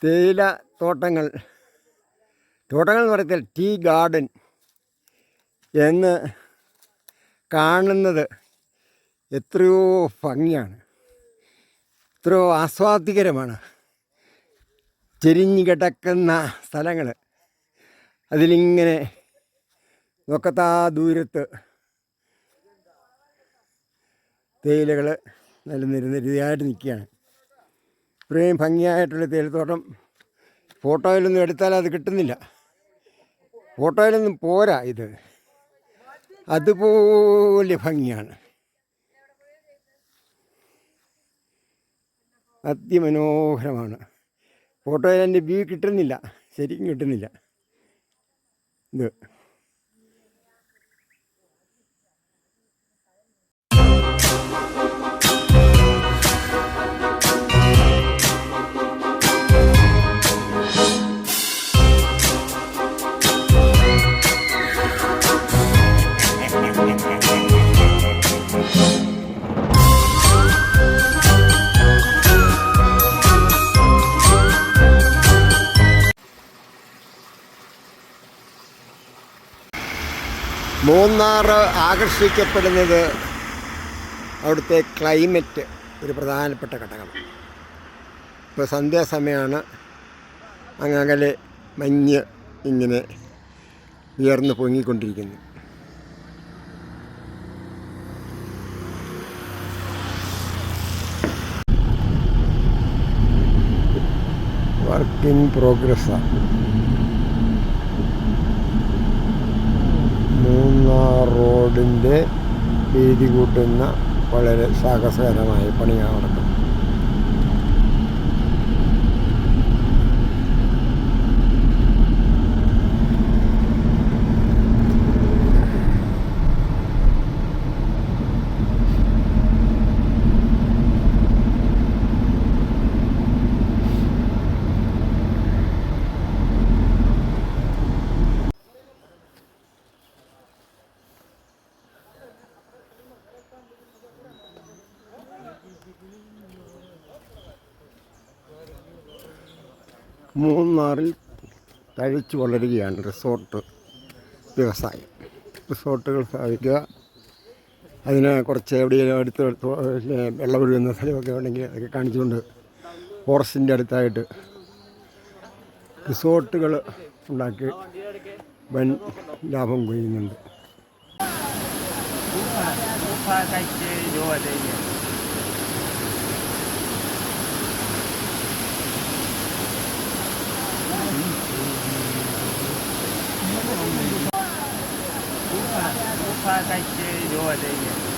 തേയില തോട്ടങ്ങൾ എന്ന് പറയത്തില്ല, ടീ ഗാർഡൻ എന്ന് കാണുന്നത് എത്രയോ ഭംഗിയാണ്, എത്രയോ ആസ്വാദ്യകരമാണ്. ചെരിഞ്ഞു കിടക്കുന്ന സ്ഥലങ്ങൾ, അതിലിങ്ങനെ നോക്കത്താ ദൂരത്ത് തേയിലകൾ നല്ല നിരനിരയായിട്ട് നിൽക്കുകയാണ്. ഇത്രയും ഭംഗിയായിട്ടുള്ള തേയിലത്തോട്ടം ഫോട്ടോയിലൊന്നും എടുത്താൽ അത് കിട്ടുന്നില്ല. ഫോട്ടോയിലൊന്നും പോരാ, ഇത് അതുപോലെ ഭംഗിയാണ്. അതിമനോഹരമാണ്. ഫോട്ടോയിൽ എൻ്റെ വ്യൂ കിട്ടുന്നില്ല, ശരിക്കും കിട്ടുന്നില്ല. ഇത് മൂന്നാർ ആകർഷിക്കപ്പെടുന്നത് അവിടുത്തെ ക്ലൈമറ്റ് ഒരു പ്രധാനപ്പെട്ട ഘടകമാണ്. ഇപ്പോൾ സന്ധ്യാസമയമാണ്, അങ്ങകലെ മഞ്ഞ് ഇങ്ങനെ ഉയർന്നു പൊങ്ങിക്കൊണ്ടിരിക്കുന്നു. വർക്ക് ഇൻ പ്രോഗ്രസ്സാണ്. മൂന്നാർ റോഡിൻ്റെ വീതി കൂട്ടുന്ന വളരെ സാഹസകരമായ പണിയാണ് നടക്കുന്നത്. മൂന്നാറിൽ തഴച്ചു വളരുകയാണ് റിസോർട്ട് വ്യവസായം. റിസോർട്ടുകൾ സ്ഥാപിക്കുക, അതിന് കുറച്ച് എവിടെയെങ്കിലും അടുത്ത് വെള്ളം ഒഴുകുന്ന സ്ഥലമൊക്കെ ഉണ്ടെങ്കിൽ അതൊക്കെ കാണിച്ചുകൊണ്ട് ഫോറസ്റ്റിൻ്റെ അടുത്തായിട്ട് റിസോർട്ടുകൾ ഉണ്ടാക്കി വൻ ലാഭം കൊയ്യുന്നുണ്ട്. Cái vô ở đây